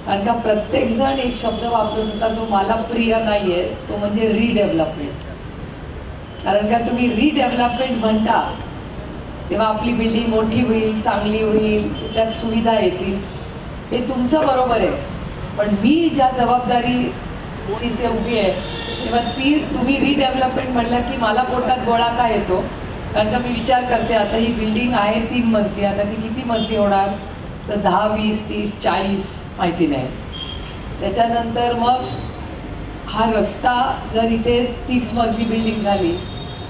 कारण का प्रत्येक जण एक शब्द वापरत होता जो मला प्रिय नाहीये, तो म्हणजे रिडेव्हलपमेंट. कारण का तुम्ही रिडेव्हलपमेंट म्हणता तेव्हा आपली बिल्डिंग मोठी होईल, चांगली होईल, त्याच्यात सुविधा येतील, हे तुमचं बरोबर आहे. पण मी ज्या जबाबदारीची ते उभी आहे तेव्हा ती तुम्ही रिडेव्हलपमेंट म्हणलं की मला पोटात गोळा का येतो. कारण का मी विचार करते आता ही बिल्डिंग आहे 3 मजली, आता ती किती मजली होणार, तर 10, 20, 30, 40 माहिती नाही. त्याच्यानंतर मग हा रस्ता जर इथे 30 मजली बिल्डिंग झाली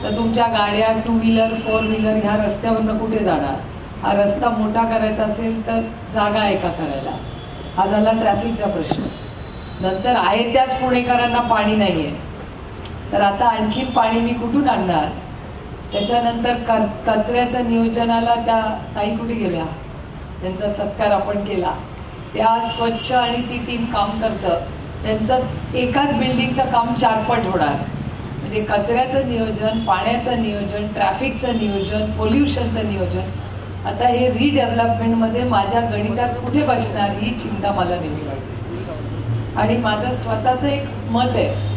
तर तुमच्या गाड्या 2 व्हीलर 4 व्हीलर ह्या रस्त्यावरनं कुठे जाणार. हा रस्ता मोठा करायचा असेल तर जागा आहे का करायला. हा झाला ट्रॅफिकचा प्रश्न. नंतर आहे त्याच पुणेकरांना पाणी नाही आहे, तर आता आणखीन पाणी मी कुठून आणणार. त्याच्यानंतर कचऱ्याचं नियोजनाला त्या ताई कुठे गेल्या, त्यांचा सत्कार आपण केला. त्या स्वच्छ आणि ती टीम काम करतं, त्यांचं एकाच बिल्डिंगचं काम 4 पट होणार. म्हणजे कचऱ्याचं नियोजन, पाण्याचं नियोजन, ट्रॅफिकचं नियोजन, पोल्युशनचं नियोजन. आता हे रिडेव्हलपमेंटमध्ये माझ्या गणितात कुठे बसणार ही चिंता मला नेहमी वाटते. आणि माझं स्वतःचं एक मत आहे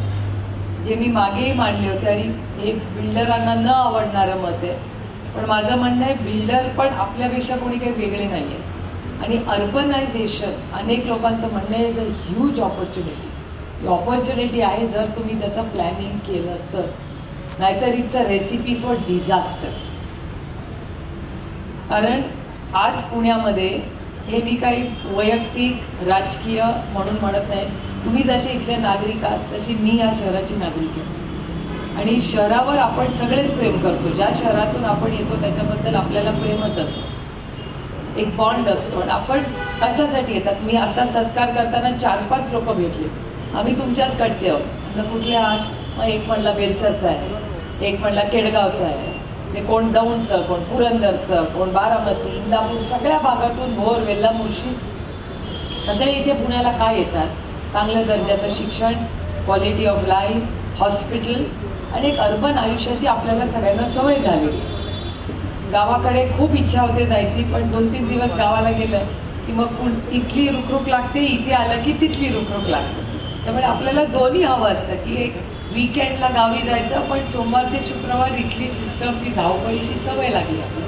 जे मी मागेही मांडले होते आणि हे बिल्डरांना न आवडणारं मत आहे. पण माझं म्हणणं आहे बिल्डर पण आपल्यापेक्षा कोणी काही वेगळे नाही आहे. आणि अर्बनायझेशन अनेक लोकांचं म्हणणं आहे is a huge opportunity. He opportunity आहे जर तुम्ही त्याचं प्लॅनिंग केलं तर, नाहीतर it's a recipe for disaster. कारण आज पुण्यामध्ये हे मी काही वैयक्तिक राजकीय म्हणून म्हणत नाही, तुम्ही जसे इथले नागरिक आहात तशी मी या शहराची नागरिक आहे. आणि शहरावर आपण सगळेच प्रेम करतो. ज्या शहरातून आपण येतो त्याच्याबद्दल आपल्याला प्रेमच असतं, एक बॉन्ड असतो. आणि आपण कशासाठी येतात, मी आता सत्कार करताना 4-5 लोक भेटले, आम्ही तुमच्याच कडचे आहोत. कुठले आहात, मग एक म्हणला बेलसरचा आहे, एक म्हणला केडगावचा आहे, ते कोण दौंडचं, कोण पुरंदरचं, कोण बारामती, इंदापूर, सगळ्या भागातून भोर, वेल्हा, मुळशी सगळे इथे पुण्याला काय येतात. चांगल्या दर्जाचं शिक्षण, क्वालिटी ऑफ लाईफ, हॉस्पिटल आणि एक अर्बन आयुष्याची आपल्याला सगळ्यांना सवय झालेली. गावाकडे खूप इच्छा होते जायची, पण 2-3 दिवस गावाला गेलं की मग इथली रुखरुख लागते, इथे आलं की तिथली रुखरुख लागते. त्यामुळे आपल्याला दोन्ही हवं असतं की एक वीकेंडला गावी जायचं, पण सोमवार ते शुक्रवार इथली सिस्टम, ती धावपळीची सवय लागली आपल्याला.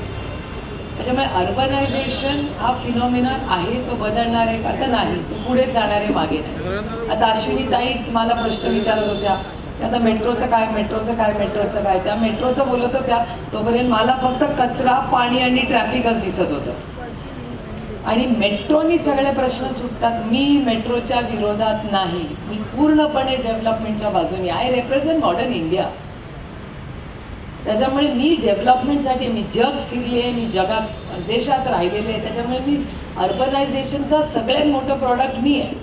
त्याच्यामुळे अर्बनायझेशन हा फिनॉमिनन आहे, तो बदलणार आहे का, तर नाही, तो पुढेच जाणार आहे, मागे नाही. आता अश्विनी ताईच मला प्रश्न विचारत होत्या, आता मेट्रोचं काय, मेट्रोचं काय, मेट्रोचं काय. त्या मेट्रोचं बोलत होत्या तोपर्यंत मला फक्त कचरा, पाणी आणि ट्रॅफिकच दिसत होतं. आणि मेट्रोनी सगळे प्रश्न सुटतात. मी मेट्रोच्या विरोधात नाही, मी पूर्णपणे डेव्हलपमेंटच्या बाजूने. I represent modern India. त्याच्यामुळे मी डेव्हलपमेंटसाठी, मी जग फिरले, मी जगात देशात राहिलेले आहे. त्याच्यामुळे मी अर्बनायझेशनचा सगळ्यात मोठं प्रॉडक्ट मी आहे,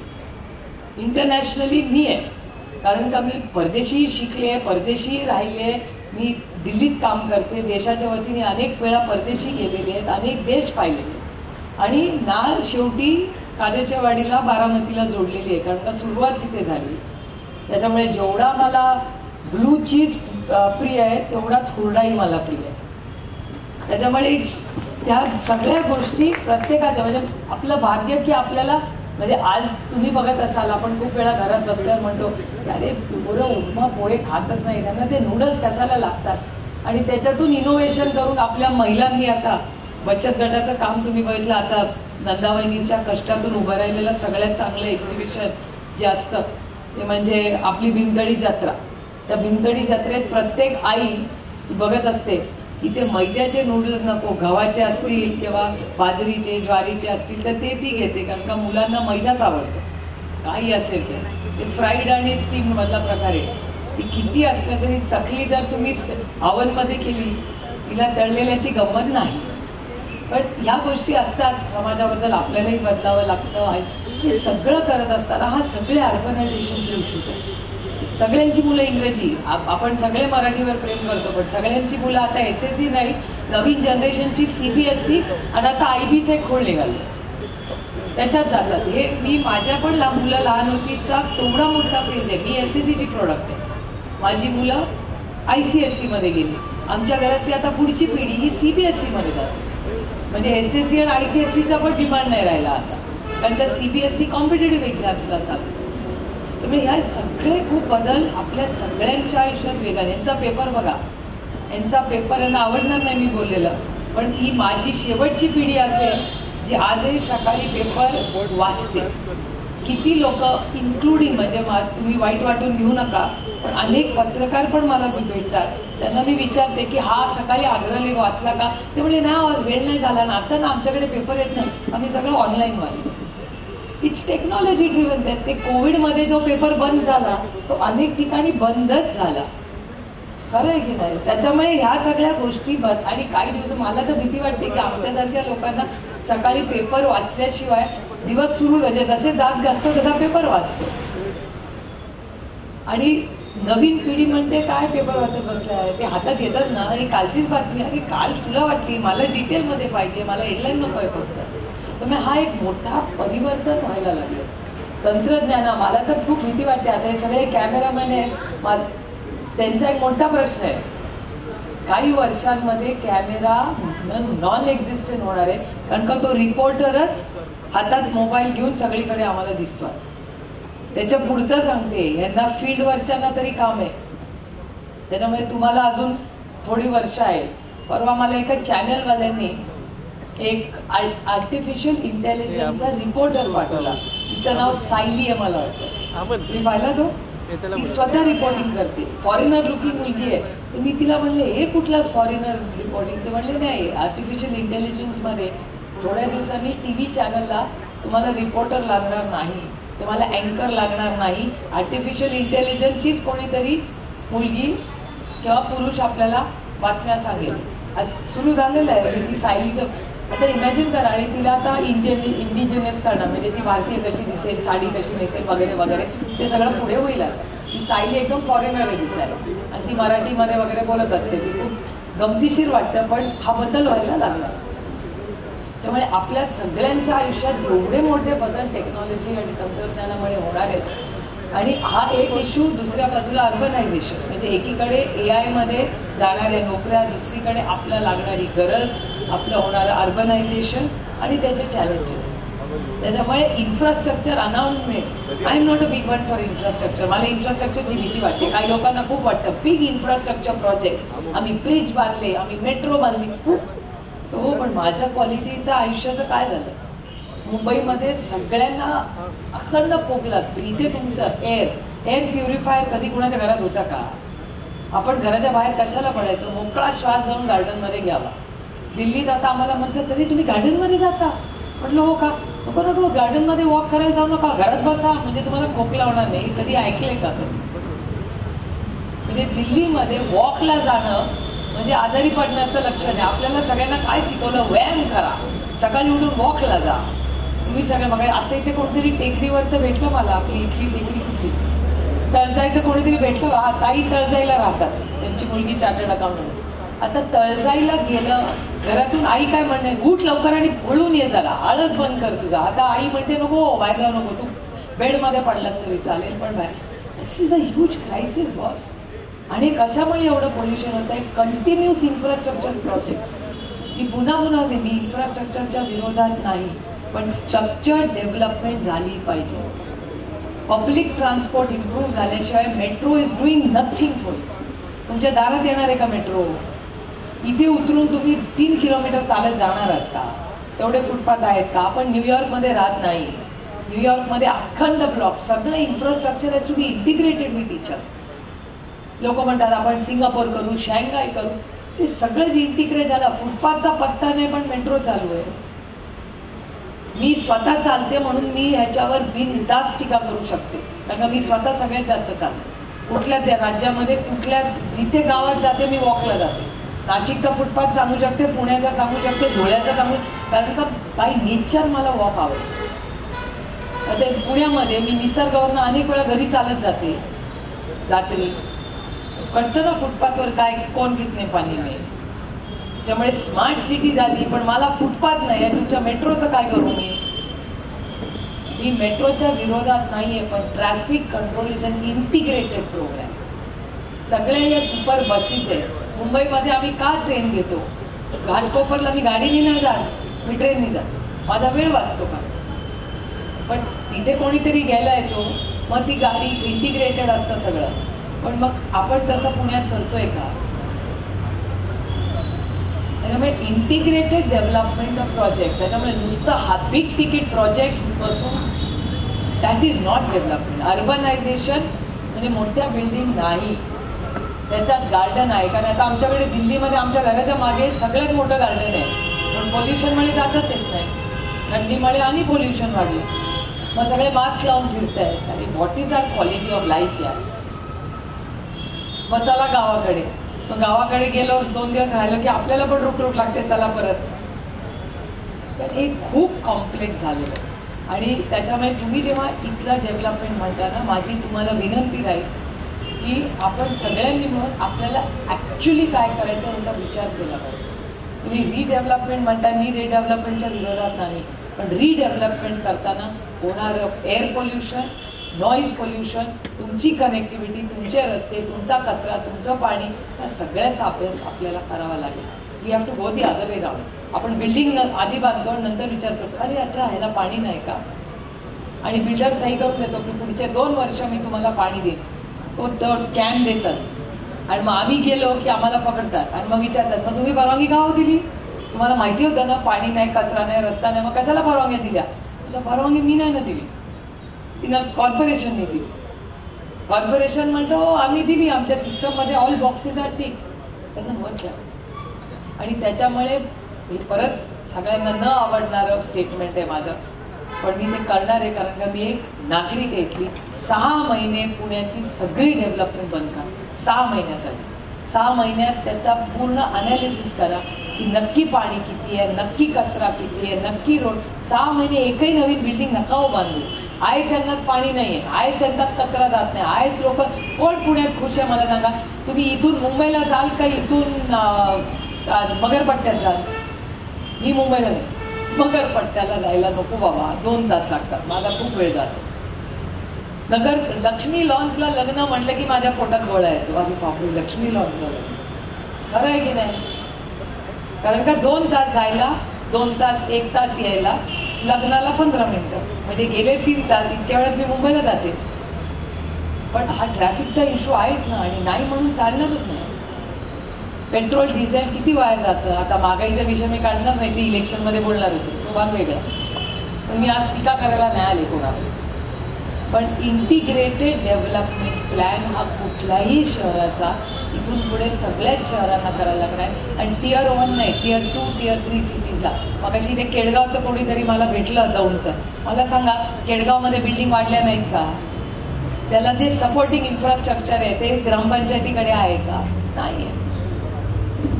इंटरनॅशनली मी आहे. कारण का मी परदेशी शिकले, परदेशी राहिले, मी दिल्लीत काम करते, देशाच्या वतीने अनेक वेळा परदेशी गेलेले आहेत, अनेक देश पाहिलेले. आणि नाळ शेवटी काद्याच्या वाडीला, बारामतीला जोडलेली आहे, कारण का सुरुवात तिथे झाली. त्याच्यामुळे जेवढा मला ब्लू चीज प्रिय आहे तेवढाच हुरडाही मला प्रिय आहे. त्याच्यामुळे त्या सगळ्या गोष्टी प्रत्येकाच्या, म्हणजे आपलं भाग्य की आपल्याला, म्हणजे आज तुम्ही बघत असाल, आपण खूप वेळा घरात बसल्यावर म्हणतो अरे पोरं उपमा पोहे खातच नाही, त्यांना ते नूडल्स कशाला लागतात. आणि त्याच्यातून इनोव्हेशन करून आपल्या महिलांनी आता बचत गटाचं काम तुम्ही बघितलं. आता नंदावहिनींच्या कष्टातून उभं राहिलेलं सगळ्यात चांगलं एक्झिबिशन जे असतं ते म्हणजे आपली भीमतडी जत्रा. त्या भीमतडी जत्रेत प्रत्येक आई बघत असते की ते मैद्याचे नूडल्स नको, गव्हाचे असतील किंवा बाजरीचे, ज्वारीचे असतील तर ते ती घेते, कारण का मुलांना मैदाच आवडतो. काही असेल ते फ्राईड आणि स्टीम मधला प्रकार आहे. ती किती असलं तरी चकली जर तुम्ही ओव्हनमध्ये केली, तिला तळलेल्याची गंमत नाही. पण ह्या गोष्टी असतात, समाजाबद्दल आपल्यालाही बदलावं लागतं. हे सगळं करत असताना हा सगळे अर्बनायझेशनचे इश्यूज आहेत. सगळ्यांची मुलं इंग्रजी, आपण सगळे मराठीवर प्रेम करतो, पण सगळ्यांची मुलं आता SSC नाही, नवीन जनरेशनची CBSE आणि आता IB चे खोल निघाले, त्याच्यात जातात. हे मी माझ्या पण मुलं लहान होतीचा तेवढा मोठा फेज आहे. मी SSCची प्रोडक्ट आहे. माझी मुलं ICSE मध्ये गेली. आमच्या घरातली आता पुढची पिढी ही CBSE मध्ये जाते. म्हणजे SSC आणि ICSEचा पण डिमांड नाही राहिला आता, कारण त्या CBSE कॉम्पिटेटिव्ह एक्झाम्सला चालू. तुम्ही ह्या सगळे खूप बदल आपल्या सगळ्यांच्या आयुष्यात वेगळा. यांचा पेपर बघा, यांचा पेपर यांना आवडणार नाही मी बोललेलं, पण ही माझी शेवटची पिढी असेल जी आजही सकाळी पेपर वाचते. किती लोक इन्क्लुडिंग म्हणजे तुम्ही वाईट वाटून घेऊ नका, पण अनेक पत्रकार पण मला भेटतात. त्यांना मी विचारते की हा सकाळी अग्रलेख वाचला का? ते म्हणजे ना आज वेळ नाही झाला ना, आता ना आमच्याकडे पेपर येत नाही, आम्ही सगळं ऑनलाईन वाचतो. It's technology driven. ते कोविडमध्ये जो पेपर बंद झाला तो अनेक ठिकाणी बंदच झाला, खरं आहे की नाही? त्याच्यामुळे ह्या सगळ्या गोष्टी आणि काही दिवस मला तर भीती वाटते की आमच्यासारख्या लोकांना सकाळी पेपर वाचल्याशिवाय दिवस सुरू म्हणजे जसे दात घासतो तसा पेपर वाचतो. आणि नवीन पिढी म्हणते काय पेपर वाचत बसले आहे, ते हातात घेतात ना. आणि कालचीच बातमी आहे की काल तुला वाटली, मला डिटेलमध्ये पाहिजे, मला हेडलाईन नको आहे फक्त. त्यामुळे हा एक मोठा परिवर्तन व्हायला लागले तंत्रज्ञाना. मला तर खूप भीती वाटते. आता हे सगळे कॅमेरामॅन आहेत, त्यांचा एक मोठा प्रश्न आहे. काही वर्षांमध्ये कॅमेरा नॉन एक्झिस्टंट होणार आहे, कारण का तो रिपोर्टरच हातात मोबाईल घेऊन सगळीकडे आम्हाला दिसतोय. त्याच्या पुढचं सांगते, यांना फील्डवरच्यांना तरी काम आहे, त्याच्यामुळे तुम्हाला अजून थोडी वर्ष आहे. परवा मला एका चॅनलवाल्यांनी एक आर्टिफिशियल इंटेलिजन्सचा रिपोर्टर पाठवला. तिचं नाव सायली आहे मला वाटतं, मी पाहिला तो. ती स्वतः रिपोर्टिंग करते, फॉरेनर लुकिंग मुलगी आहे. तर मी तिला म्हणले हे कुठलाच फॉरेनर रिपोर्टिंग? ते म्हणले नाही, आर्टिफिशियल इंटेलिजन्समध्ये थोड्या दिवसांनी TV चॅनलला तुम्हाला रिपोर्टर लागणार नाही, तुम्हाला अँकर लागणार नाही. आर्टिफिशियल इंटेलिजन्सचीच कोणीतरी मुलगी किंवा पुरुष आपल्याला बातम्या सांगेल. सुरू झालेलं आहे. ती सायलीचं आता इमॅजिन करा. आणि तिला आता इंडिजिनस करणं म्हणजे ती भारतीय कशी दिसेल, साडी कशी नेसेल वगैरे वगैरे, ते सगळं पुढे होईल. ती सायली एकदम फॉरेनर आहे दिसायला, आणि ती मराठीमध्ये वगैरे बोलत असते. ती खूप गमतीशीर वाटतं, पण हा बदल व्हायला लागला. त्यामुळे आपल्या सगळ्यांच्या आयुष्यात एवढे मोठे बदल टेक्नॉलॉजी आणि तंत्रज्ञानामुळे होणार आहेत. आणि हा एक इश्यू. दुसऱ्या बाजूला अर्बनायझेशन, म्हणजे एकीकडे AI मध्ये जाणाऱ्या नोकऱ्या, दुसरीकडे आपल्याला लागणारी गरज, आपलं होणारं अर्बनायझेशन आणि त्याचे चॅलेंजेस. त्याच्यामुळे infrastructure announcement. I am not a big one for infrastructure. मला इन्फ्रास्ट्रक्चरची भीती वाटते. काही लोकांना खूप वाटतं बिग इन्फ्रास्ट्रक्चर प्रोजेक्ट्स, आम्ही ब्रिज बांधले, आम्ही मेट्रो बांधली, खूप. हो, पण माझं क्वालिटीचं आयुष्याचं काय झालं? मुंबईमध्ये सगळ्यांना अखंड खोकला असतो. इथे तुमचं एअर प्युरिफायर कधी कुणाच्या घरात होता का? आपण घराच्या बाहेर कशाला पडायचं? मोकळा श्वास जाऊन गार्डनमध्ये घ्यावा. दिल्लीत आता आम्हाला म्हणतात तरी तुम्ही गार्डनमध्ये जाता? म्हटलं हो का? नको नको, गार्डनमध्ये वॉक करायला जाऊ नका, घरात बसा, म्हणजे तुम्हाला खोकला होणार नाही. कधी ऐकलंय का? म्हणजे दिल्लीमध्ये वॉकला जाणं म्हणजे आजारी पडण्याचं लक्षण आहे. आपल्याला सगळ्यांना काय शिकवलं? व्यायाम करा, सकाळी उठून वॉकला जा. तुम्ही सगळे बघा, आता इथे कोणतरी टेकडीवरचं भेटलं मला. आपली इथली टेकडी कुठली? तळजाईचं कोणीतरी भेटलं. ताई तळजाईला राहतात, त्यांची मुलगी चार्टर्ड अकाउंटंट. आता तळजाईला गेलं, घरातून आई काय म्हणणे, उठ लवकर आणि पळून ये, जरा आळस बंद कर तुझा. आता आई म्हणते नको, बाहेर जाऊ नको, तू बेडमध्ये पडलास तरी चालेल, पण बाहेर. This is a huge crisis boss. आणि कशामुळे एवढं पोल्युशन होत आहे? Continuous infrastructure projects. मी पुन्हा मी इन्फ्रास्ट्रक्चरच्या विरोधात नाही, पण स्ट्रक्चर्ड डेव्हलपमेंट झाली पाहिजे. पब्लिक ट्रान्सपोर्ट इम्प्रूव्ह झाल्याशिवाय metro is doing nothing for. तुमच्या दारात येणार आहे का मेट्रो? इथे उतरून तुम्ही 3 किलोमीटर चालत जाणार आहात का? तेवढे फुटपाथ आहेत का? आपण न्यूयॉर्कमध्ये राहत नाही. न्यूयॉर्कमध्ये अखंड ब्लॉक, सगळं infrastructure has to be integrated with each other. लोक म्हणतात आपण सिंगापूर करू, शांघाय करू. ते सगळं जे इंटिग्रेट झालं. फुटपाथचा पत्ता नाही, पण मेट्रो चालू आहे. मी स्वतः चालते म्हणून मी ह्याच्यावर बिनधास्त टीका करू शकते, कारण मी स्वतः सगळ्यात जास्त चालते. कुठल्या त्या राज्यामध्ये कुठल्या जिथे गावात जाते मी वॉकला जाते. नाशिकचा फुटपाथ सांगू शकते, पुण्याचा सांगू शकते, धुळ्याचा सांगू, कारण का बाय नेचर मला वॉक आवडते. ते पुण्यामध्ये मी निसर्गावरनं अनेक वेळा घरी चालत जाते. रात्री कळतं ना फुटपाथवर काय कोण कितने पाणी नाही. त्यामुळे स्मार्ट सिटी झाली, पण मला फुटपाथ नाही आहे. तुमच्या मेट्रोचं काय करू मी मेट्रोच्या विरोधात नाही आहे, पण traffic control is an integrated program. सगळे या सुपर बसेस आहेत. मुंबईमध्ये आम्ही का ट्रेन घेतो? घाटकोपरला मी गाडीने नाही जात, मी ट्रेनने जातो. माझा वेळ वाचतो का? पण तिथे कोणीतरी घ्यायला येतो, मग ती गाडी इंटिग्रेटेड असतं सगळं. पण मग आपण तसं पुण्यात करतोय का? त्याच्यामुळे इंटिग्रेटेड डेव्हलपमेंट ऑफ प्रोजेक्ट, त्याच्यामुळे नुसतं हा बिग तिकीट प्रोजेक्ट्स बसून that is not development. Urbanisation म्हणजे मोठ्या बिल्डिंग नाही, त्याच्यात गार्डन आहे. कारण आता आमच्याकडे दिल्लीमध्ये आमच्या घराच्या मागे सगळ्यात मोठं गार्डन आहे, पण पोल्युशनमुळे जातच येत नाही. थंडीमुळे आणि पोल्युशन वाढलं, मग सगळे मास्क लावून फिरत आहेत. अरे what is our quality of life यार. मग चला गावाकडे, मग गावाकडे गेलो 2 दिवस राहिलो की आपल्याला पण रुट लागते, चला परत. तर हे खूप कॉम्प्लेक्स झालेलं आहे. आणि त्याच्यामुळे तुम्ही जेव्हा इथलं डेव्हलपमेंट म्हणता ना, माझी तुम्हाला विनंती राहील की आपण सगळ्यांनी मिळून आपल्याला ॲक्च्युली काय करायचं याचा विचार केला पाहिजे. तुम्ही रिडेव्हलपमेंट म्हणता, मी रिडेव्हलपमेंटच्या विरोधात नाही, पण रिडेव्हलपमेंट करताना होणारं एअर पोल्युशन, नॉईज पोल्युशन, तुमची कनेक्टिव्हिटी, तुमचे रस्ते, तुमचा कचरा, तुमचं पाणी, या सगळ्याचा अभ्यास आपल्याला करावा लागेल. We have to go the other way round. आपण बिल्डिंग आधी बांधतो आणि नंतर विचार करतो, अरे अच्छा ह्याला पाणी नाही का, आणि बिल्डर सही करून देतो की पुढचे 2 वर्ष मी तुम्हाला पाणी देईन. तो कॅन देतात आणि मग आम्ही गेलो की आम्हाला पकडतात आणि मग विचारतात, मग तुम्ही परवानगी का हो दिली? तुम्हाला माहिती होतं ना पाणी नाही, कचरा नाही, रस्ता नाही, मग कशाला परवानग्या दिल्या? परवानगी मी नाही ना दिली, तिनं कॉर्पोरेशनने दिली. कॉर्पोरेशन म्हणतो आम्ही दिली, आमच्या सिस्टममध्ये ऑल बॉक्सेस आर टिक. त्याचं वर्क आहे. आणि त्याच्यामुळे हे परत सगळ्यांना न आवडणारं स्टेटमेंट आहे माझं, पण मी ते करणार आहे. कारण का मी एक नागरिक आहे इथली. 6 महिने पुण्याची सगळी डेव्हलपमेंट बंद करा, 6 महिन्यासाठी. 6 महिन्यात त्याचा पूर्ण अनालिसिस करा की नक्की पाणी किती आहे, नक्की कचरा किती आहे, नक्की रोड. 6 महिने एकही नवीन बिल्डिंग नका हो बांधू. आहे त्यांनाच पाणी नाही आहे, त्यांचाच कचरा जात नाही, आहेच लोक. कोण पुण्यात खुश आहे मला सांगा? तुम्ही इथून मुंबईला जाल का इथून मगरपट्ट्यात जाल? मी मुंबईला नाही, मगरपट्ट्याला जायला नको बाबा, 2 तास लागतात, माझा खूप वेळ जातो. लक्ष्मी लॉन्सला लग्न म्हटलं की माझ्या पोटात गोळा येतो. अरे बापरे, लक्ष्मी लॉन्सला लग्न, खरं आहे की नाही? कारण का 2 तास जायला, 2 तास 1 तास यायला, लग्नाला 15 मिनिटं, म्हणजे गेले 3 तास. इतक्या वेळात मी मुंबईला जाते. पण हा ट्रॅफिकचा इश्यू आहेच ना, आणि नाही म्हणून चालणारच नाही. पेट्रोल डिझेल किती वाया जातं. आता महागाईचा विषय मी काढणार नाही, ती इलेक्शनमध्ये बोलणारच, तो भाग वेगळा. पण मी आज टीका करायला नाही आले कोणाला. पण इंटिग्रेटेड डेव्हलपमेंट प्लॅन हा कुठल्याही शहराचा इथून पुढे सगळ्याच शहरांना करायला लागणार आहे. आणि Tier 1 नाही, Tier 2, Tier 3 सिटीजला. मग अशी ते केडगावचं कोणीतरी मला भेटलं दौंडचं, मला सांगा केडगावमध्ये बिल्डिंग वाढल्या नाहीत का? त्याला जे सपोर्टिंग इन्फ्रास्ट्रक्चर आहे ते ग्रामपंचायतीकडे आहे का? नाही आहे.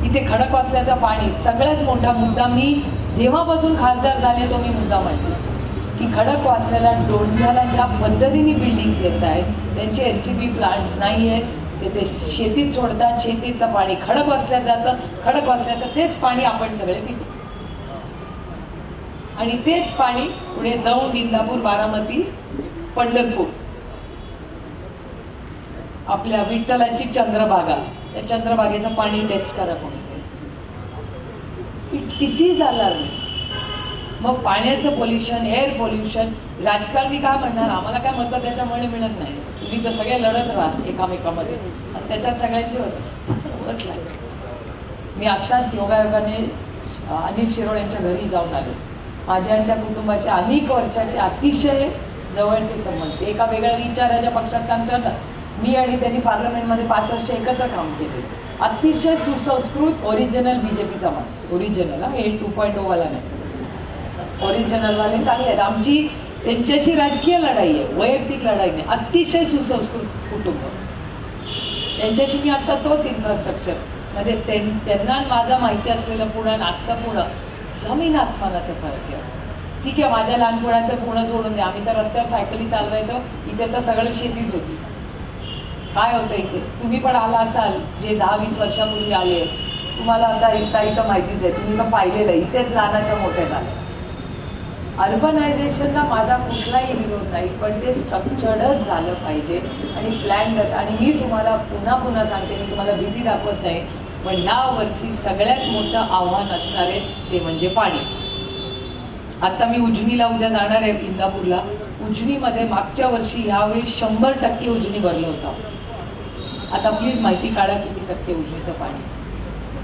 इथे खडकवासल्याचं पाणी, सगळ्यात मोठा मुद्दा, मी जेव्हापासून खासदार झाले तो मी मुद्दा मांडतो की खडकवासल्याला, डोंढ्याला ज्या पद्धतीने बिल्डिंग्स येत आहेत, त्यांचे STP प्लांट्स नाही आहेत. ते शेतीत सोडतात, शेतीतलं पाणी खडकवासल्यात जातं, खडकवासल्याचं तेच पाणी आपण सगळे पितो. आणि तेच पाणी पुढे दौंड, इंदापूर, बारामती, पंढरपूर, आपल्या विठ्ठलाची चंद्रभागा, त्या चंद्रभागेचं पाणी टेस्ट करा कोणीतरी, किती जाणार नाही. मग पाण्याचं पोल्युशन, एअर पोल्युशन, राजकारणी काय म्हणणार, आम्हाला काय मतं त्याच्यामुळे मिळत नाही. तुम्ही तर सगळे लढत राहा एकामेकामध्ये, आणि त्याच्यात सगळ्यांचे होते. मी आत्ताच योगायोगाने अनिल शिरोळ यांच्या घरी जाऊन आले. माझ्या आणि त्या कुटुंबाचे अनेक वर्षाचे अतिशय जवळचे संबंध. एका वेगळ्या विचाराच्या पक्षात काम करतात. मी आणि त्यांनी पार्लमेंटमध्ये 5 वर्ष एकत्र काम केले. अतिशय सुसंस्कृत ओरिजिनल BJPचा माणूस, ओरिजिनल, हे 2.0 वाला नाही, ओरिजिनलवाले चांगले आहेत. आमची त्यांच्याशी राजकीय लढाई आहे, वैयक्तिक लढाई नाही. अतिशय सुसंस्कृत कुटुंब. त्यांच्याशी मी आता तोच इन्फ्रास्ट्रक्चर, म्हणजे त्यांना माझा माहिती असलेलं पुणे आणि आजचं पुणे जमीन आसमानाचा फरक आहे. ठीक आहे, माझ्या लहानपणाचं पुणे सोडून द्या, आम्ही तर रस्त्यावर सायकली चालवायचो, इथे तर सगळं शेतीच होती. काय होतं इथे, तुम्ही पण आला असाल जे 10-20 वर्षापूर्वी आले, तुम्हाला आता इथं माहितीच आहे, तुम्ही तर पाहिलेलं आहे, इथेच लहानाच्या मोठ्या झाल्या. अर्बनायझेशनला माझा कुठलाही विरोध नाही, पण ते स्ट्रक्चर्डच झालं पाहिजे आणि प्लॅन्ड. आणि मी तुम्हाला पुन्हा पुन्हा सांगते, मी तुम्हाला भीती दाखवत नाही, पण ह्या वर्षी सगळ्यात मोठं आव्हान असणार आहे ते म्हणजे पाणी. आता मी उजनीला उद्या जाणार आहे, इंदापूरला. उजनीमध्ये मागच्या वर्षी यावेळी 100% उजनी भरलं होतं. आता प्लीज माहिती काढा किती टक्के उजनीचं पाणी.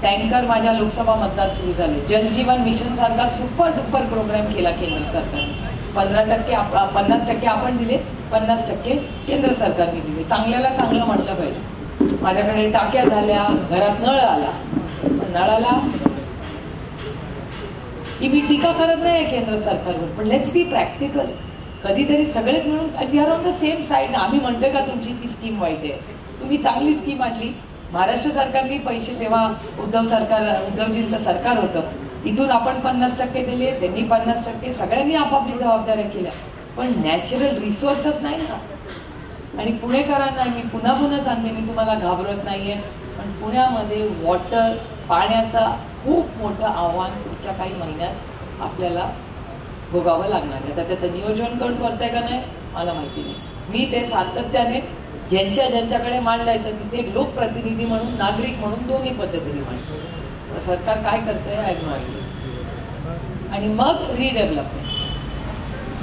टँकर माझ्या लोकसभा मतदार सुरू झाले. जलजीवन मिशन सारखा सुपर डुपर प्रोग्राम केला केंद्र सरकारने. 50% आपण दिले, 50% केंद्र सरकारने दिले. चांगल्याला चांगलं म्हटलं पाहिजे. माझ्याकडे टाक्या झाल्या, घरात नळ आला, पण नळाला की मी टीका करत नाही केंद्र सरकारवर, पण लेट्स बी प्रॅक्टिकल. कधीतरी सगळेच मिळून we are on the same side. आम्ही म्हणतोय का तुमची ती स्कीम वाईट आहे? तुम्ही चांगली स्कीम आणली. महाराष्ट्र सरकारने पैसे तेव्हा उद्धवजींचं सरकार होतं, इथून आपण 50% दिले, त्यांनी 50%, सगळ्यांनी आपापली जबाबदाऱ्या केल्या. पण नॅचरल रिसोर्सच नाही ना. आणि पुणेकरांना मी पुन्हा सांगते, मी तुम्हाला घाबरत नाहीये, पण पुण्यामध्ये वॉटर पाण्याचा खूप मोठं आव्हान पुढच्या काही महिन्यात आपल्याला भोगावं लागणार आहे. आता त्याचं नियोजन कोण करतंय का नाही मला माहिती नाही. मी ते सातत्याने ज्यांच्याकडे मांडायचं तिथे लोकप्रतिनिधी म्हणून, नागरिक म्हणून दोन्ही पद्धतीने मांडतो. सरकार काय करतंय आय नो आयडिया. आणि मग रिडेव्हलपमेंट.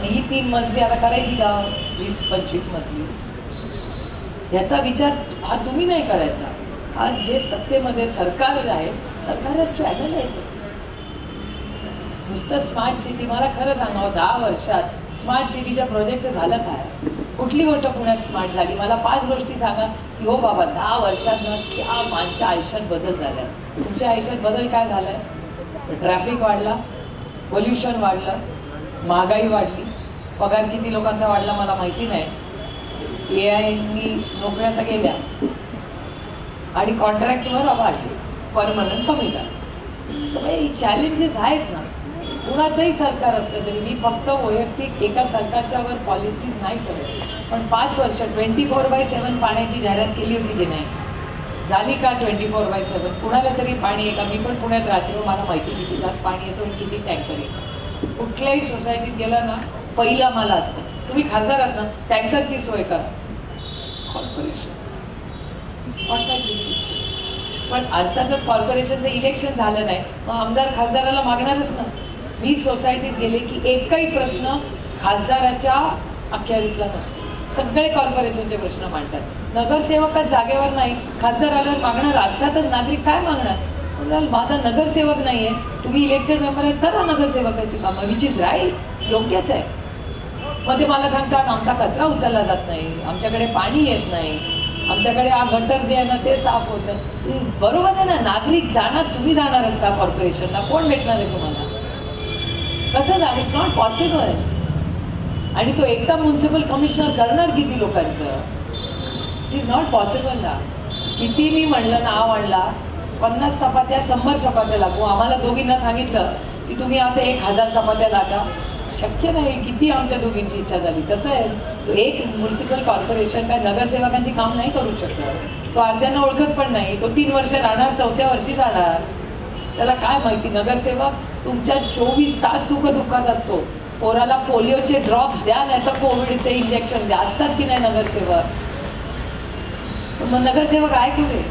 ही 3 मजली आता करायची का 20-25 मजली? याचा विचार हा तुम्ही नाही करायचा. आज जे सत्तेमध्ये सरकार आहे, सरकार हॅज टू ॲनलाइज. नुसतं स्मार्ट सिटी, मला खरं सांगावं 10 वर्षात स्मार्ट सिटीच्या प्रोजेक्टचं झालं काय? कुठली गोष्ट पुण्यात स्मार्ट झाली? मला 5 गोष्टी सांगा की हो बाबा 10 वर्षात ना त्या माणच्या आयुष्यात बदल झालाय. तुमच्या आयुष्यात बदल काय झालाय? ट्रॅफिक वाढला, पोल्युशन वाढलं, महागाई वाढली, पगार किती लोकांचा वाढला मला माहिती नाही, AI नोकऱ्या तर गेल्या आणि कॉन्ट्रॅक्टवर वाढली, परमनंट कमी झालं. तर चॅलेंजेस आहेत ना. कुणाचंही सरकार असलं तरी मी फक्त वैयक्तिक एका सरकारच्यावर पॉलिसीज नाही करत, पण 5 वर्ष 24/7 पाण्याची जाहिरात केली होती की नाही? झाली का 24/7? कुणाला तरी पाणी आहे का? मी पण पुण्यात राहते, मला माहिती किती तास पाणी येतो आणि किती टँकर येतो. कुठल्याही सोसायटीत गेला ना पहिला मला असतं, तुम्ही खासदार आहात ना, टँकरची सोय करा. कॉर्पोरेशन पण अर्थातच कॉर्पोरेशनचं इलेक्शन झालं नाही, मग आमदार खासदाराला मागणारच ना. मी सोसायटीत गेले की एकही प्रश्न खासदाराच्या अखत्यारीतला नसतो. सगळे कॉर्पोरेशनचे प्रश्न मांडतात. नगरसेवकच जागेवर नाही, खासदार आल्यावर मागणार. अर्थातच नागरिक काय मागणार? माझा नगरसेवक नाहीये, तुम्ही इलेक्टेड मेंबर आहेत, करा नगरसेवकाची कामं, विच इज राईट, योग्यच आहे. मग ते मला सांगतात आमचा कचरा उचलला जात नाही, आमच्याकडे पाणी येत नाही, आमच्याकडे हा गटर जे आहे ना ते साफ होतं. बरोबर आहे ना. नागरिक जाणार, तुम्ही जाणार आहेत का कॉर्पोरेशनला? कोण भेटणार आहे तुम्हाला? कसं जाणार? It's not possible. आणि तो एकटा म्युन्सिपल कमिशनर करणार किती लोकांचं? इट इज नॉट पॉसिबल ना. किती मी म्हणलं, नाव आणला, 50 चपात्या 100 चपात्या लागू. आम्हाला दोघींना सांगितलं की तुम्ही आता 1000 चपात्या लागा. शक्य नाही. किती आमच्या दोघींची इच्छा झाली. कसं आहे, तो एक म्युन्सिपल कॉर्पोरेशन काय नगरसेवकांची काम नाही करू शकत. तो अर्ध्यांना ओळखत पण नाही. तो 3 वर्ष राहणार, 4थ्या वर्षी जाणार. त्याला काय माहिती? नगरसेवक तुमच्या 24 तास सुखदुःखात असतो. पोराला पोलिओचे ड्रॉप्स द्या, नाही तर कोविडचे इंजेक्शन द्या. असतात की नाही नगरसेवक? मग नगरसेवक आहे कुठे?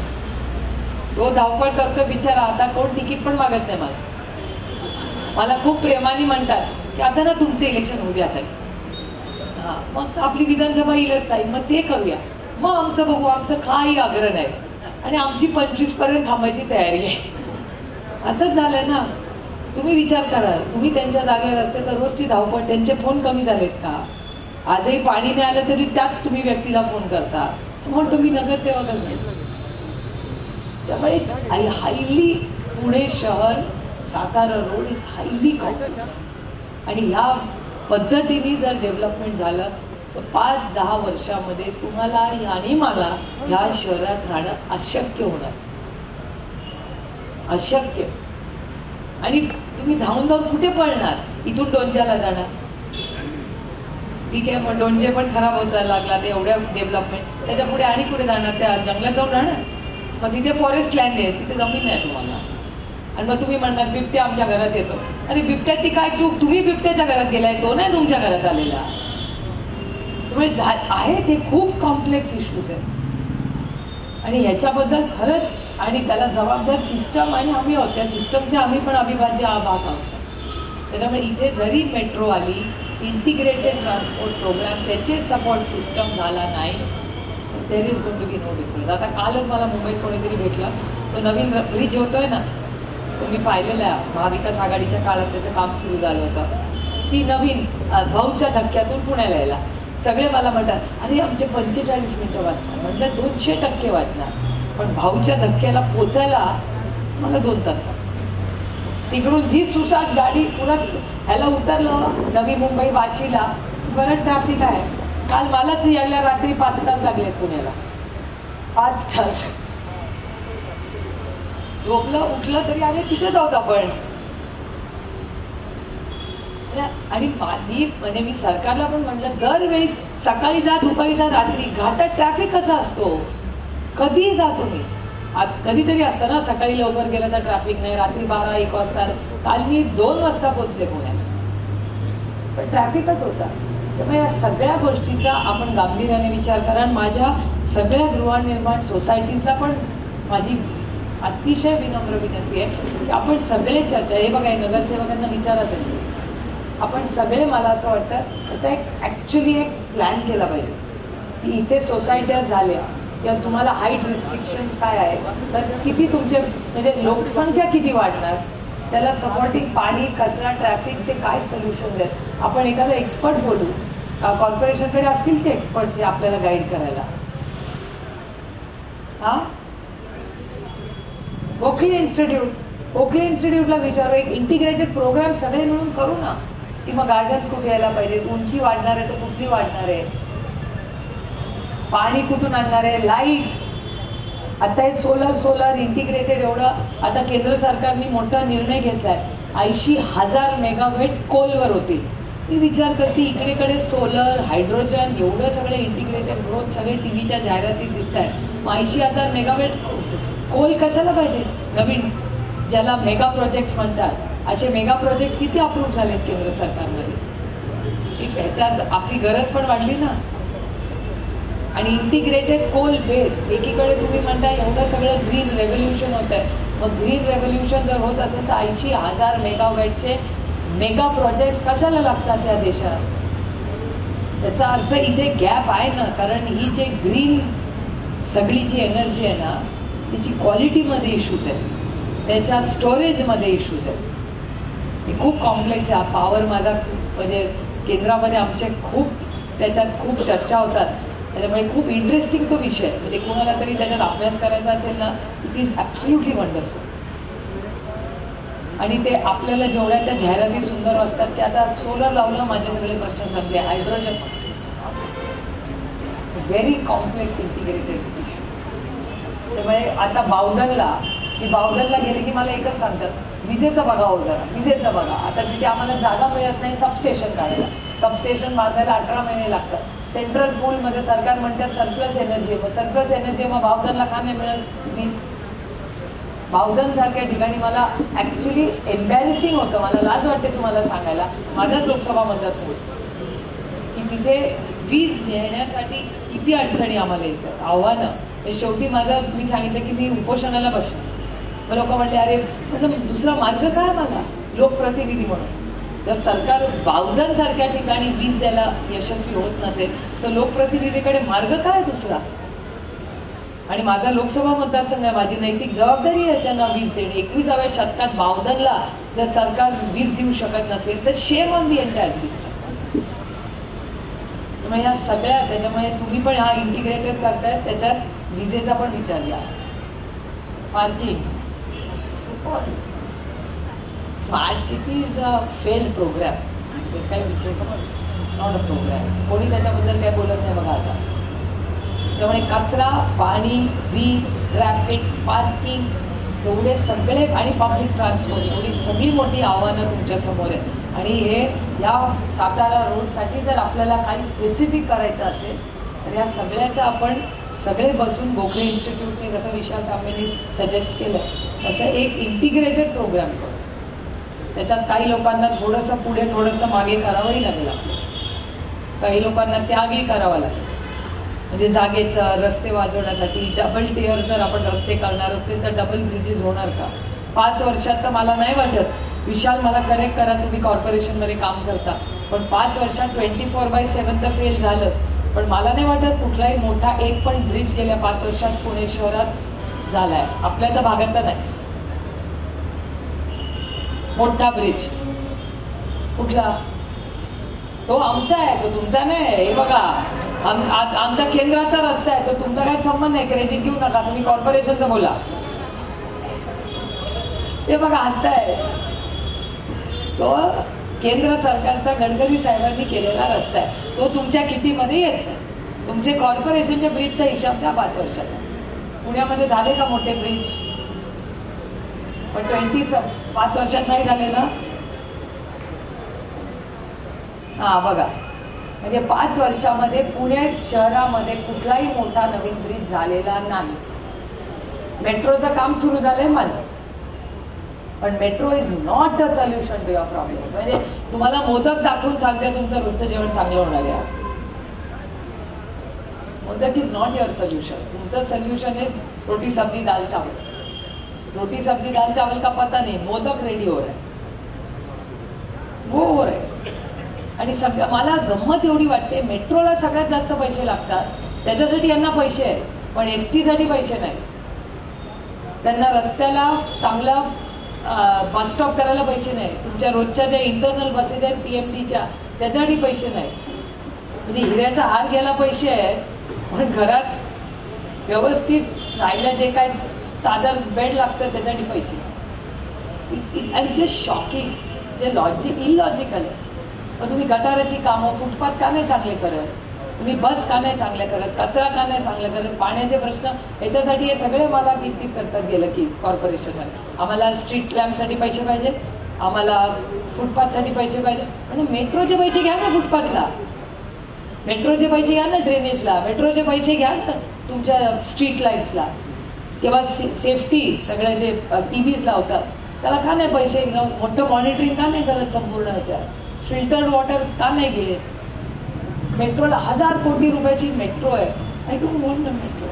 तो धावपळ करतो बिचारा. आता कोण तिकीट पण मागत नाही. मला खूप प्रेमाने म्हणतात की आता ना तुमचं इलेक्शन होऊ द्या ताई. हां, मग आपली विधानसभा येईलच ताई, मग ते करूया. मग आमचं बघू, आमचं काही आग्रह नाही आणि आमची 25पर्यंत थांबायची तयारी आहे. असंच झालंय ना. तुम्ही विचार करा, तुम्ही त्यांच्या जागेवर असते तर रोजची धावपळ, त्यांचे फोन कमी झालेत का? आजही पाणी नाही आलं तरी त्यात तुम्ही व्यक्तीला फोन करता. म्हणून तुम्ही नगरसेवकच नाही. त्यामुळे हायली पुणे शहर, Satara road is highly complex. आणि ह्या पद्धतीने जर डेव्हलपमेंट झालं तर 5-10 वर्षामध्ये तुम्हाला आणि मला ह्या शहरात राहणं अशक्य होणार. अशक्य. आणि तुम्ही धावून धावून कुठे पळणार? इथून डोंजाला जाणार. ठीक आहे, मग डोंजे पण खराब होता लागला ते एवढ्या डेव्हलपमेंट. त्याच्या पुढे आणि कुठे जाणार? त्या जंगलात जाऊन राहणार. मग तिथे फॉरेस्ट लँड आहे, तिथे जमीन आहे तुम्हाला. आणि मग तुम्ही म्हणणार बिबट्या आमच्या घरात येतो. अरे बिबट्याची काय चूक? तुम्ही बिबट्याच्या घरात गेलाय, तो नाही तुमच्या घरात आलेला. त्यामुळे आहे ते खूप कॉम्प्लेक्स इश्यूज आहेत आणि ह्याच्याबद्दल खरंच. आणि त्याला जबाबदार सिस्टम आणि आम्ही आहोत. त्या सिस्टमचे आम्ही पण अविभाज्य भाग आहोत. त्याच्यामुळे इथे जरी मेट्रो आली इंटिग्रेटेड ट्रान्सपोर्ट प्रोग्राम त्याचे सपोर्ट सिस्टम झाला नाही, there is going to be no difference. आता कालच मला मुंबईत कोणीतरी भेटला, तो नवीन ब्रिज होतोय ना, तो मी पाहिलेला आहे, महाविकास आघाडीच्या काळात त्याचं काम सुरू झालं होतं. ती नवीन भाऊच्या धक्क्यातून पुण्याला यायला सगळे मला म्हणतात, अरे आमचे 45 मिनिटं वाचणार. म्हटलं 200% वाचणार, पण भाऊच्या धक्क्याला पोचायला मला 2 तास लागतात. तिकडून जी सुसाट गाडी पुन्हा ह्याला उतरलं नवी मुंबई वाशीला, बरं ट्रॅफिक आहे. काल मलाच यायला रात्री 5 तास लागलेत पुण्याला, 5 तास. झोपलं उठलं तरी अरे तिथे जाऊत आपण. आणि मी म्हणजे मी सरकारला पण म्हटलं, दरवेळी सकाळी जा दुपारी जा रात्री, घाटात ट्रॅफिक कसा असतो, कधीही जा तुम्ही. कधीतरी असतं ना, सकाळी लवकर गेलं तर ट्रॅफिक नाही, रात्री 12-1 वाजता. काल मी 2 वाजता पोचले पुण्यात, पण ट्रॅफिकच होता. त्यामुळे या सगळ्या गोष्टीचा आपण गांभीर्याने विचार करा. माझ्या सगळ्या गृहनिर्माण सोसायटीजला पण माझी अतिशय विनम्र विनंती आहे की आपण सगळे चर्चा, हे बघा नगरसेवकांना विचारत आहे, आपण सगळे, मला असं वाटतं त्याचा एक ॲक्च्युली एक प्लॅन केला पाहिजे की इथे सोसायट्या झाल्या किंवा तुम्हाला हाईट रिस्ट्रिक्शन्स काय आहे, तर किती तुमचे म्हणजे लोकसंख्या किती वाढणार, त्याला सपोर्टिंग पाणी कचरा ट्रॅफिकचे काय सोल्युशन आहेत. आपण एखादा एक्सपर्ट बोलू, कॉर्पोरेशनकडे असतील ते एक्सपर्ट्स हे आपल्याला गाईड करायला. हां, ओखली इन्स्टिट्यूटला विचारू, एक इंटिग्रेटेड प्रोग्राम सगळे मिळून करू ना, की मग गार्डन्स कुठे यायला पाहिजे, उंची वाढणार आहे तर कुठली वाढणार आहे, पाणी कुठून आणणार आहे, लाईट. आता हे सोलर इंटिग्रेटेड एवढं आता केंद्र सरकारने मोठा निर्णय घेतलाय, 80,000 मेगावॅट कोलवर होते. मी विचार करते इकडेकडे सोलर हायड्रोजन एवढं सगळे इंटिग्रेटेड ग्रोथ सगळे टीव्हीच्या जाहिरातीत दिसत आहे. मग 80,000 मेगावॅट कोल कशाला पाहिजे नवीन, ज्याला मेगा प्रोजेक्ट्स म्हणतात. असे मेगा प्रोजेक्ट्स किती अप्रूव्ह झालेत केंद्र सरकारमध्ये, ह्याचा आपली गरज पण वाढली ना. आणि इंटिग्रेटेड कोल बेस्ड, एकीकडे तुम्ही म्हणताय एवढं सगळं ग्रीन रेव्होल्युशन होत आहे, मग ग्रीन रेव्होल्युशन जर होत असेल तर 80,000 मेगावॅटचे मेगा प्रोजेक्ट्स कशाला लागतात या देशात. त्याचा अर्थ इथे गॅप आहे ना, कारण ही जे ग्रीन सगळी जी एनर्जी आहे ना, तिची क्वालिटीमध्ये इश्यूज आहेत, त्याच्या स्टोरेजमध्ये इश्यूज आहेत. हे खूप कॉम्प्लेक्स आहे. पॉवर माझा म्हणजे केंद्रामध्ये आमचे खूप त्याच्यात खूप चर्चा होतात, त्याच्यामुळे खूप इंटरेस्टिंग तो विषय. म्हणजे कोणाला तरी त्याच्यात अभ्यास करायचा असेल ना, इट इज ॲब्सल्युटली वंडरफुल. आणि ते आपल्याला जेवढ्या त्या जाहिराती सुंदर असतात की आता सोलर लावलं माझे सगळे प्रश्न संपले. Hydrogen very complex integrated issue. त्यामुळे आता बावधनला गेले की मला एकच सांगतात, विजेचं बघा हो जरा, विजेचं बघा. आता तिथे आम्हाला जागा मिळत नाही सबस्टेशन काढायला, सबस्टेशन बांधायला 18 महिने लागतात. सेंट्रल पूलमध्ये सरकार म्हणतात सरप्लस एनर्जी, मग सरप्लस एनर्जी मग बावधनला का नाही मिळत वीज. बावधन सारख्या ठिकाणी मला ॲक्च्युली एम्बॅरेसिंग होतं, मला लाज वाटते तुम्हाला सांगायला, माझ्याच लोकसभा मतदारसंघ की तिथे वीज नेण्यासाठी किती अडचणी आम्हाला येतात, आव्हानं. शेवटी मी सांगितलं की मी उपोषणाला बसले. मग लोक म्हणले अरे म्हटलं दुसरा मार्ग काय मला लोकप्रतिनिधी म्हणून. जर सरकार बावधन सारख्या ठिकाणी वीज द्यायला यशस्वी होत नसेल तर लोकप्रतिनिधीकडे मार्ग काय दुसरा. आणि माझा लोकसभा मतदारसंघ आहे, माझी नैतिक जबाबदारी आहे त्यांना वीज देणे. 21व्या शतकात बावधनला जर सरकार वीज देऊ शकत नसेल तर shame on the entire system. त्यामुळे ह्या सगळ्या, त्याच्यामुळे तुम्ही पण हा इंटिग्रेटेड करताय, त्याच्यात विजेचा पण विचार घ्या. Parking, smart city is a failed program. काही विषय इट्स नॉट अ प्रोग्राम. कोणी त्याच्याबद्दल काय बोलत नाही बघा आता. त्यामुळे कचरा, पाणी, वीज, ट्रॅफिक, पार्किंग एवढे सगळे आणि पब्लिक ट्रान्सपोर्ट एवढी सगळी मोठी आव्हानं तुमच्यासमोर आहेत. आणि हे या सातारा रोडसाठी जर आपल्याला काही स्पेसिफिक करायचं असेल तर या सगळ्याचं आपण सगळे बसून गोखले इन्स्टिट्यूटने जसं विशाल तांबेंनी सजेस्ट केलं तसं एक इंटिग्रेटेड प्रोग्राम करू. त्याच्यात काही लोकांना थोडंसं पुढे थोडंसं मागे करावंही लागेल, काही लोकांना त्यागही करावा लागेल. म्हणजे जागेचं रस्ते वाजवण्यासाठी डबल टिअर जर आपण रस्ते करणार असतील तर डबल ब्रिजेस होणार का 5 वर्षात, तर मला नाही वाटत. विशाल मला करेक्ट करा, तुम्ही कॉर्पोरेशनमध्ये काम करता, पण 5 वर्षात 24/7 तर फेल झालंच. पण मला नाही वाटत कुठलाही मोठा एक पण ब्रिज गेल्या 5 वर्षात पुणे शहरात झालाय. आपल्या तर भागात तर नाहीच मोठा ब्रिज. कुठला? तो आमचा आहे, तो तुमचा नाही. हे बघा, आमचा केंद्राचा रस्ता आहे, तो तुमचा काही संबंध नाही. क्रेडिट घेऊ नका, तुम्ही कॉर्पोरेशनचं बोला. ते बघा हसताय, तो केंद्र सरकारचा गडकरी साहेबांनी केलेला रस्ता आहे. तो तुमच्या किटीमध्ये येत नाही. तुमचे कॉर्पोरेशनच्या ब्रिजचा हिसाब द्या 5 वर्षाचा. पुण्यामध्ये झाले का मोठे ब्रिज? पण 5 वर्षात नाही झाले ना. हा बघा, म्हणजे 5 वर्षामध्ये पुणे शहरामध्ये कुठलाही मोठा नवीन ब्रिज झालेला नाही. मेट्रोचं काम सुरू झालंय मान्य, पण metro is not a solution to your problems. म्हणजे तुम्हाला मोदक दाखवून सांगते तुमचं रोजचं जेवण चांगलं होणार आहे. Modak is not your solution. तुमचं सोल्युशन इज रोटी सब्जी दाल चावल. रोटी सब्जी दाल चावल का पता नहीं, मोदक रेडी हो रहा है, वो हो रहा है. आणि सगळं मला गंमत एवढी वाटते, मेट्रोला सगळ्यात जास्त पैसे लागतात, त्याच्यासाठी यांना पैसे आहेत, पण ST साठी पैसे नाही. त्यांना रस्त्याला चांगला बस स्टॉप करायला पैसे नाही. तुमच्या रोजच्या ज्या इंटरनल बसेस आहेत PMTच्या, त्याच्यासाठी पैसे नाही. म्हणजे हिऱ्याचा हार घ्यायला पैसे आहेत, पण घरात व्यवस्थित राहायला जे काय चादर बेड लागतं त्याच्यासाठी पैसे. It I just shocking. जे इलॉजिकल आहे. मग तुम्ही गटाराची कामं, फुटपाथ का नाही चांगले करत? तुम्ही बस का नाही चांगल्या करत? कचरा का नाही चांगला करत? पाण्याचे प्रश्न, याच्यासाठी हे सगळे मला किती करतात गेलं की कॉर्पोरेशनवर. आम्हाला स्ट्रीट लॅम्पसाठी पैसे पाहिजे, आम्हाला फुटपाथसाठी पैसे पाहिजे. म्हणजे मेट्रोचे पैसे घ्या ना फुटपाथला, मेट्रोचे पैसे घ्या ना ड्रेनेजला, मेट्रोचे पैसे घ्या ना तुमच्या स्ट्रीट लाईट्सला, किंवा सेफ्टी सगळे जे TVs लावतात त्याला का नाही पैसे? मोठं मॉनिटरिंग का नाही करत संपूर्ण ह्याच्यात? फिल्टर्ड वॉटर का नाही गेले? मेट्रोला 1000 कोटी रुपयाची मेट्रो आहे. I don't want a metro.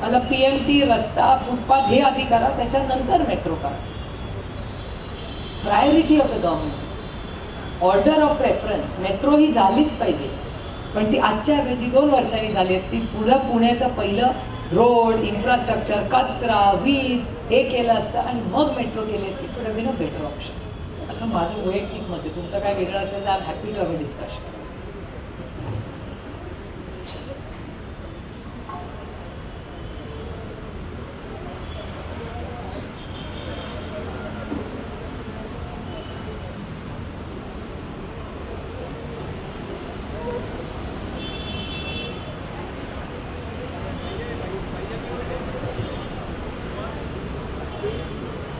मला PMT, रस्ता, फुटपाथ हे आधी करा, त्याच्यानंतर मेट्रो करा. Priority of the government, order of preference. Metro ही झालीच पाहिजे, पण ती आजच्या ऐवजी 2 वर्षांनी झाली असती. पुण्याचं पहिलं रोड, इन्फ्रास्ट्रक्चर, कचरा, वीज हे केलं असतं आणि मग मेट्रो केली असती. थोडं बिन बेटर ऑप्शन, असं माझं वैयक्तिक मत आहे. तुमचं काय वेगळं असेल तर I am happy to have a discussion.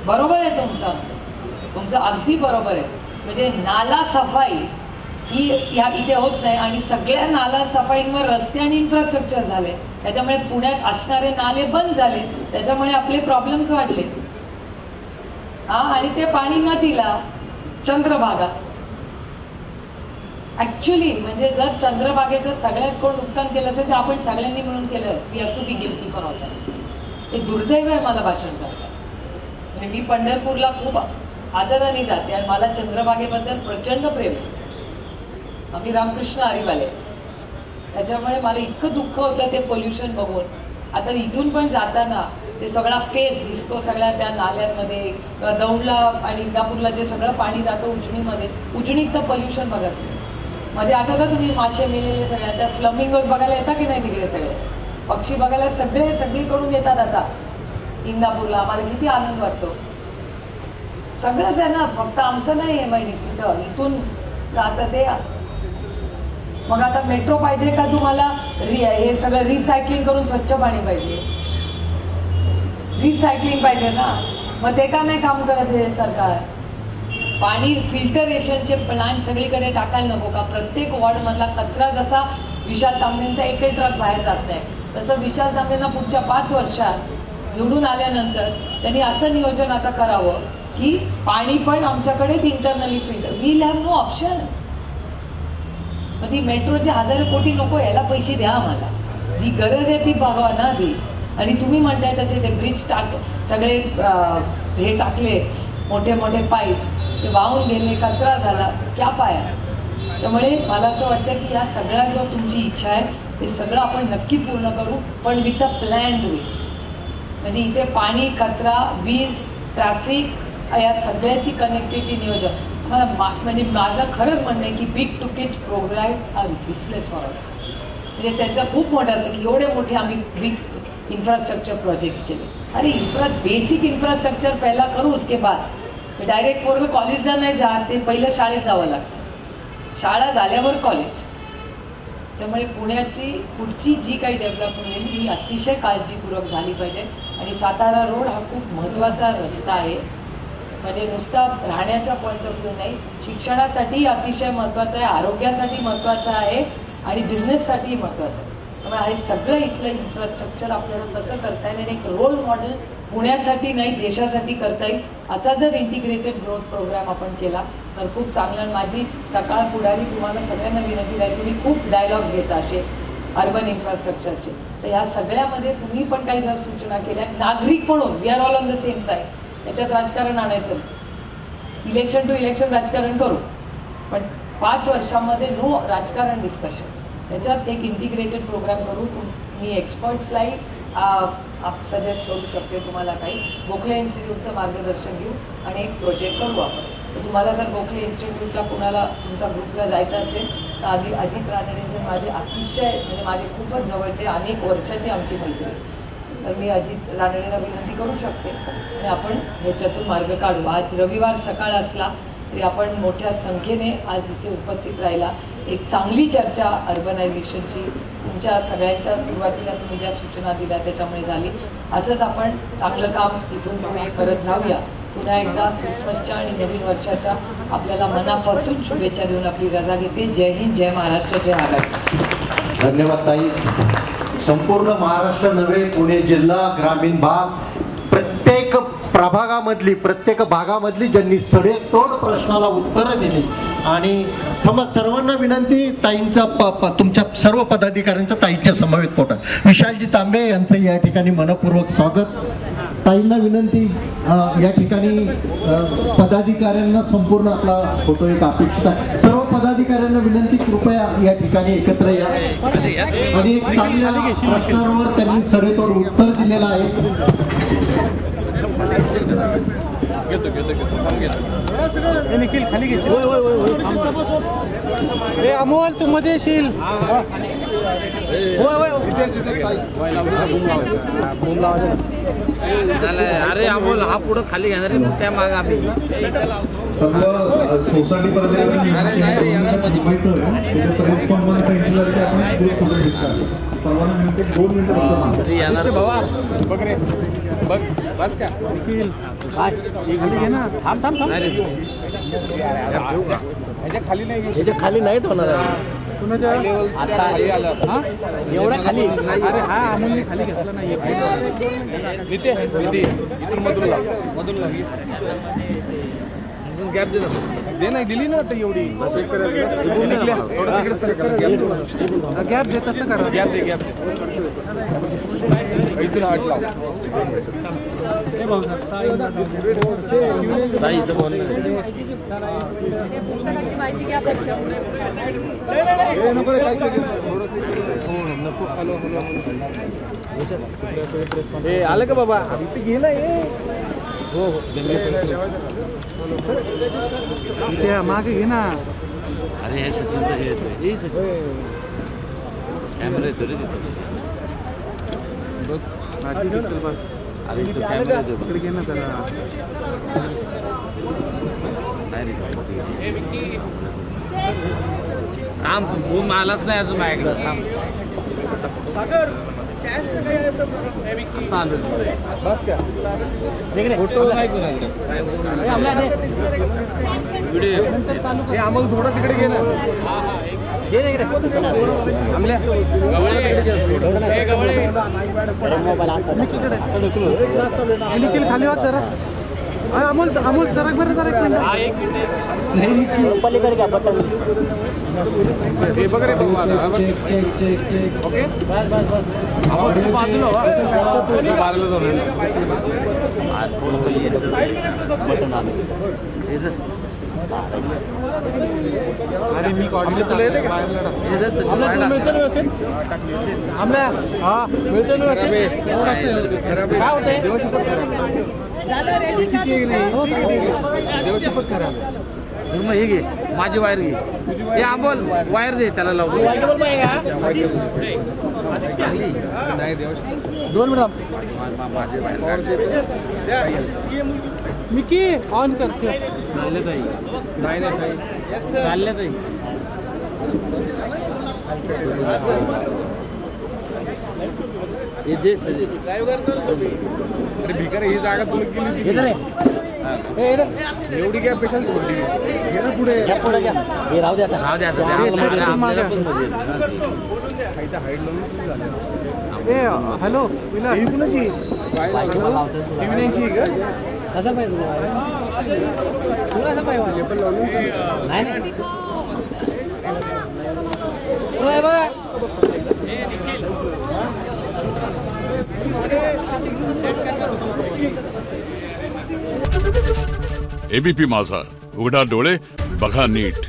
बरोबर आहे तुमचं अगदी बरोबर आहे. म्हणजे नाला सफाई ही इथे होत नाही आणि सगळ्या नाला सफाईंवर रस्ते आणि इन्फ्रास्ट्रक्चर झाले, त्याच्यामुळे पुण्यात असणारे नाले बंद झाले, त्याच्यामुळे आपले प्रॉब्लेम्स वाढले. आणि ते पाणी नदीला, चंद्रभागा. ऍक्च्युली म्हणजे जर चंद्रभागेचं सगळ्यात कोण नुकसान केलं असेल तर आपण सगळ्यांनी मिळून केलं. We have to be guilty for all that. ते दुर्दैव आहे मला भाषण करतात. म्हणजे मी पंढरपूरला खूप आदराने जाते आणि मला चंद्रभागेबद्दल प्रचंड प्रेम आहे. आम्ही रामकृष्ण हरिवाले, त्याच्यामुळे मला इतकं दुःख होतं ते पोल्युशन बघून. आता इथून पण जाताना ते सगळा फेस दिसतो सगळ्या त्या नाल्यांमध्ये, किंवा दौंडला आणि इंदापूरला जे सगळं पाणी जातं उजनीमध्ये, उजनीचं पोल्युशन बघत. मध्ये आठवतं तुम्ही मासे मेलेले सगळे, त्या फ्लमिंगोज बघायला येतात की नाही तिकडे? सगळे पक्षी बघायला सगळीकडून येतात आता इंदापूरला. आम्हाला किती आनंद वाटतो. सगळंच आहे ना, फक्त आमचं नाही MIDCचं, इथून जातं ते. मग आता मेट्रो पाहिजे का तुम्हाला? हे सगळं रिसायकलिंग करून स्वच्छ पाणी पाहिजे, रिसायकलिंग पाहिजे ना. मग ते का नाही काम करत हे सरकार? पाणी फिल्टरेशनचे प्लांट सगळीकडे टाकायला नको का? प्रत्येक वॉर्डमधला कचरा जसा विशाल तांबेंचा एकही ट्रक बाहेर जात नाही, तसं विशाल तांबेंना पुढच्या 5 वर्षात निवडून आल्यानंतर त्यांनी असं नियोजन आता करावं की पाणी पण आमच्याकडेच internally filter. We'll have no option. मग ती मेट्रोचे 1000 कोटी नको, याला पैसे द्या आम्हाला. जी गरज आहे ती भागवा ना आधी. आणि तुम्ही म्हणताय तसे ते ब्रिज सगळे हे टाकले, मोठे मोठे पाईप्स, ते वाहून गेले, कचरा झाला, क्या पाया. त्यामुळे मला असं वाटतं की या सगळ्या जो तुमची इच्छा आहे ते सगळं आपण नक्की पूर्ण करू, पण विथ अ प्लॅन्ड वे. म्हणजे इथे पाणी, कचरा, वीज, ट्रॅफिक या सगळ्याची कनेक्टिव्हिटी नियोजन मला म्हणजे माझं खरंच म्हणणं आहे की big ticket programmes are useless for us. म्हणजे त्यांचं खूप मोठं असतं की एवढे मोठे आम्ही बिग इन्फ्रास्ट्रक्चर प्रोजेक्ट्स केले. अरे बेसिक इन्फ्रास्ट्रक्चर पहिला करू, उसके बाद डायरेक्ट पोरं कॉलेजला नाही जात, ते पहिलं शाळेत जावं लागतं, शाळा झाल्यावर कॉलेज. त्यामुळे पुण्याची पुढची जी काही डेव्हलपमेंट होईल ही अतिशय काळजीपूर्वक झाली पाहिजे. आणि सातारा रोड हा खूप महत्त्वाचा रस्ता आहे. म्हणजे नुसता राहण्याच्या पॉईंट ऑफ व्ह्यू नाही, शिक्षणासाठी अतिशय महत्त्वाचं आहे, आरोग्यासाठी महत्त्वाचं आहे आणि बिझनेससाठीही महत्त्वाचं आहे. त्यामुळे हे सगळं इथलं इन्फ्रास्ट्रक्चर आपल्याला कसं करता येईल आणि एक रोल मॉडेल पुण्यासाठी नाही देशासाठी करता येईल असा जर इंटिग्रेटेड ग्रोथ प्रोग्राम आपण केला तर खूप चांगलं. माझी सकाळ पुढारी तुम्हाला सगळ्यांना विनंती आहे, तुम्ही खूप डायलॉग्स घेता असे अर्बन इन्फ्रास्ट्रक्चरचे, तर ह्या सगळ्यामध्ये तुम्ही पण काही जर सूचना केल्या नागरिक म्हणून we are all on the same side. याच्यात राजकारण आणायचं, इलेक्शन टू इलेक्शन राजकारण करू, पण 5 वर्षामध्ये नो राजकारण डिस्कशन. त्याच्यात एक इंटिग्रेटेड प्रोग्राम करू. मी एक्सपर्ट्सलाही सजेस्ट करू शकते तुम्हाला काही. गोखले इन्स्टिट्यूटचं मार्गदर्शन घेऊ आणि एक प्रोजेक्ट करू आपण. तर तुम्हाला जर गोखले इन्स्टिट्यूटला कुणाला तुमच्या ग्रुपला जायचं असेल तर अजित रानडेंचे माझे अतिशय म्हणजे माझे खूपच जवळचे अनेक वर्षाची आमची मैत्री, तर मी अजित रानडेंना विनंती करू शकते आणि आपण ह्याच्यातून मार्ग काढू. आज रविवार सकाळ असला तरी आपण मोठ्या संख्येने आज इथे उपस्थित राहिला. एक चांगली चर्चा अर्बनायझेशनची तुमच्या सगळ्यांच्या सुरुवातीला तुम्ही ज्या सूचना दिल्या त्याच्यामुळे झाली. असंच आपण चांगलं काम इथून पुढे करत राहूया. पुन्हा एकदा ख्रिसमसच्या आणि नवीन वर्षाच्या आपल्याला मनापासून शुभेच्छा देऊन आपली रजा घेते. जय हिंद, जय महाराष्ट्र, जय आघाडी. धन्यवाद ताई. संपूर्ण महाराष्ट्र नव्हे, पुणे जिल्हा, ग्रामीण भाग, प्रत्येक प्रभागामधली प्रत्येक भागामधली ज्यांनी सडेतोड प्रश्नाला उत्तरं दिली आणि सर्वांना विनंती ताईंचा तुमच्या सर्व पदाधिकाऱ्यांचं ताईंच्या समवेत पोटा. विशालजी तांबे यांचं या ठिकाणी मनपूर्वक स्वागत. ताईंना विनंती या ठिकाणी पदाधिकाऱ्यांना संपूर्ण आपला फोटो एक अपेक्षित आहे. सर्व पदाधिकाऱ्यांना विनंती कृपया या ठिकाणी एकत्र या आणि एक चांगल्या प्रश्नांवर त्यांनी सडेतोड उत्तर दिलेलं आहे. निखिल खाली घेशील. अमोल तू मध्ये येशील. अरे अमोल हा पुढं खाली घेणार आहे, त्या माग आम्ही सोसायटी सर्वांना मिळते 2 मिनिटं येणार बाबा. बघ रे बघ बस का निखिल काय घे ना. थांब थांब थांब. ह्याच्या खाली नाही, ह्याच्या खाली नाहीत होणार. कुणाच्या आता एवढ्या खाली. अरे हा अमोलने खाली घेतला नाही. इथून मधून गॅप दे नाही दिली ना आता एवढी गॅप दे. तसं करा. गॅप दे गॅप दे. इथून हात लाव. आलं का बाबा इथे गेला. हो हो इथे मागे घे ना. अरे हे सचिनचं हे येतोय. हे सचिन कॅमेरा येतो रे तिथं. बघ अरे तो कॅमेरा येतो इकडे घे ना त्याला. थांब बूम आलाच नाही अजून माझ्याकडे. थांब फोटो नाही व्हिडिओ आम्हाला थोडं तिकडे घे ना. निखिल खाली वाट जरा. अमोल अमोल सरक बरं जरा. पलीकडे घ्या बटन. हे बघ रे ओके बस बस बस. बाजूला बाराला जाऊन अरे मी मिळतं व्यवस्थित आमल्या हा मिळतं व्यवस्थित काय होतंय मग हे घे माझी वायर घे हे आंबोल वायर दे त्याला लावून 2 मिनिट मिकी ऑन कर चालले ताई नाही चालले ताई हे दे सजे अरे भिकार ही जागा तुला केली एवढी काय पेशंट सोडली घे ना पुढे हे राहू द्या राहू द्या हॅलो विलास कसा पाहिजे तुला कसा पाहिजे नाही बघा एबीपी माझा, उघडा डोळे बघा नीट.